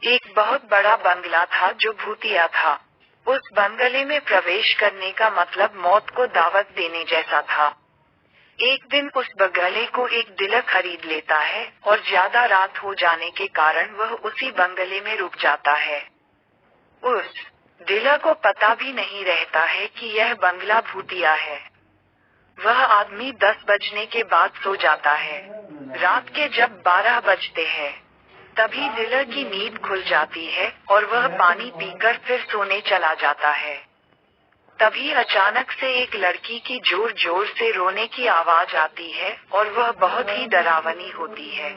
एक बहुत बड़ा बंगला था जो भूतिया था। उस बंगले में प्रवेश करने का मतलब मौत को दावत देने जैसा था। एक दिन उस बंगले को एक डिलर खरीद लेता है और ज्यादा रात हो जाने के कारण वह उसी बंगले में रुक जाता है। उस डिलर को पता भी नहीं रहता है कि यह बंगला भूतिया है। वह आदमी 10 बजने के बाद सो जाता है। रात के जब 12 बजते हैं, तभी डिलर की नींद खुल जाती है और वह पानी पीकर फिर सोने चला जाता है। तभी अचानक से एक लड़की की जोर जोर से रोने की आवाज आती है और वह बहुत ही डरावनी होती है।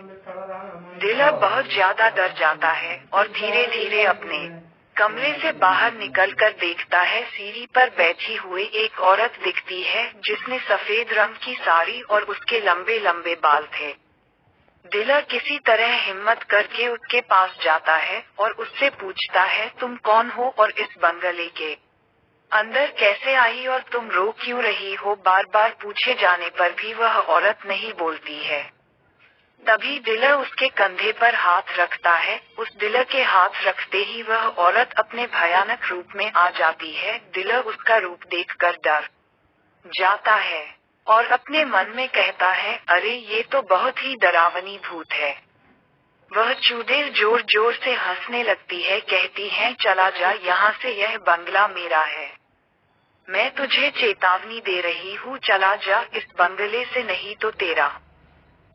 डिलर बहुत ज्यादा डर जाता है और धीरे धीरे अपने कमरे से बाहर निकलकर देखता है, सीढ़ी पर बैठी हुई एक औरत दिखती है जिसने सफेद रंग की साड़ी और उसके लंबे लंबे बाल थे। डिलर किसी तरह हिम्मत करके उसके पास जाता है और उससे पूछता है, तुम कौन हो और इस बंगले के अंदर कैसे आई और तुम रो क्यों रही हो? बार बार पूछे जाने पर भी वह औरत नहीं बोलती है। तभी डिलर उसके कंधे पर हाथ रखता है। उस डिलर के हाथ रखते ही वह औरत अपने भयानक रूप में आ जाती है। डिलर उसका रूप देखकर डर जाता है और अपने मन में कहता है, अरे ये तो बहुत ही डरावनी भूत है। वह चुड़ैल जोर जोर से हंसने लगती है, कहती है, चला जा यहाँ से, यह बंगला मेरा है। मैं तुझे चेतावनी दे रही हूँ, चला जा इस बंगले से, नहीं तो तेरा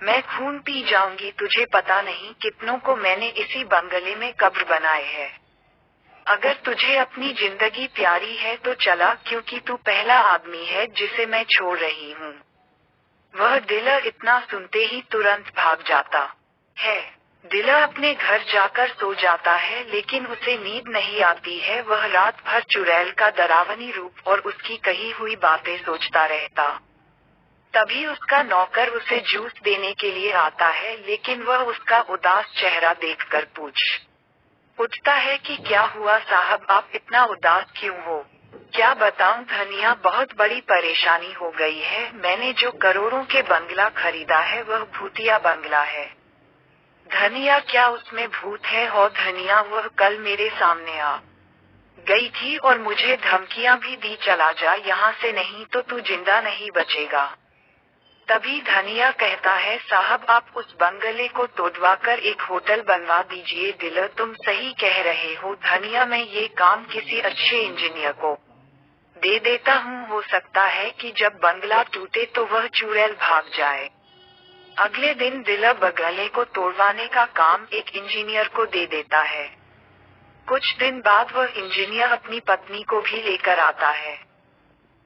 मैं खून पी जाऊंगी। तुझे पता नहीं कितनों को मैंने इसी बंगले में कब्र बनाए है। अगर तुझे अपनी जिंदगी प्यारी है तो चला, क्योंकि तू पहला आदमी है जिसे मैं छोड़ रही हूँ। वह डिलर इतना सुनते ही तुरंत भाग जाता है। डिलर अपने घर जाकर सो जाता है, लेकिन उसे नींद नहीं आती है। वह रात भर चुड़ैल का डरावनी रूप और उसकी कही हुई बातें सोचता रहता। तभी उसका नौकर उसे जूस देने के लिए आता है, लेकिन वह उसका उदास चेहरा देखकर पूछ उठता है कि क्या हुआ साहब, आप इतना उदास क्यों हो? क्या बताऊं धनिया, बहुत बड़ी परेशानी हो गई है। मैंने जो करोड़ों के बंगला खरीदा है वह भूतिया बंगला है। धनिया, क्या उसमें भूत है? हो धनिया, वह कल मेरे सामने आ गई थी और मुझे धमकियां भी दी, चला जा यहाँ से, नहीं तो तू जिंदा नहीं बचेगा। तभी धनिया कहता है, साहब आप उस बंगले को तोड़वाकर एक होटल बनवा दीजिए। डिलर, तुम सही कह रहे हो धनिया, मैं ये काम किसी अच्छे इंजीनियर को दे देता हूँ। हो सकता है कि जब बंगला टूटे तो वह चुड़ैल भाग जाए। अगले दिन डिलर बंगले को तोड़वाने का काम एक इंजीनियर को दे देता है। कुछ दिन बाद वह इंजीनियर अपनी पत्नी को भी लेकर आता है,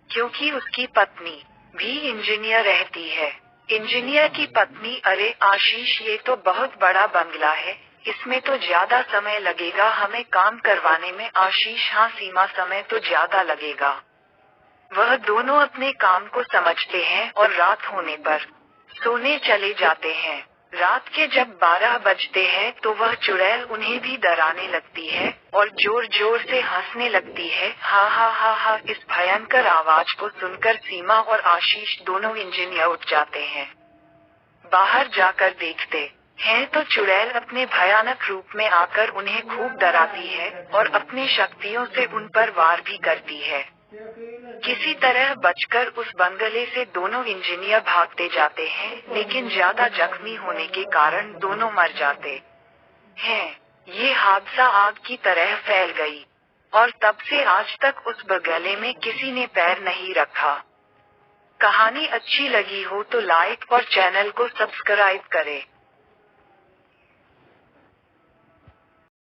क्योंकि उसकी पत्नी भी इंजीनियर रहती है। इंजीनियर की पत्नी, अरे आशीष, ये तो बहुत बड़ा बंगला है, इसमें तो ज्यादा समय लगेगा हमें काम करवाने में। आशीष, हाँ सीमा, समय तो ज्यादा लगेगा। वह दोनों अपने काम को समझते हैं और रात होने पर सोने चले जाते हैं। रात के जब 12 बजते हैं तो वह चुड़ैल उन्हें भी डराने लगती है और जोर जोर से हंसने लगती है। हा हा हा हा। इस भयंकर आवाज को सुनकर सीमा और आशीष दोनों इंजीनियर उठ जाते हैं। बाहर जाकर देखते हैं तो चुड़ैल अपने भयानक रूप में आकर उन्हें खूब डराती है और अपनी शक्तियों से उन पर वार भी करती है। किसी तरह बचकर उस बंगले से दोनों इंजीनियर भागते जाते हैं, लेकिन ज्यादा जख्मी होने के कारण दोनों मर जाते हैं। ये हादसा आग की तरह फैल गई और तब से आज तक उस बंगले में किसी ने पैर नहीं रखा। कहानी अच्छी लगी हो तो लाइक और चैनल को सब्सक्राइब करें।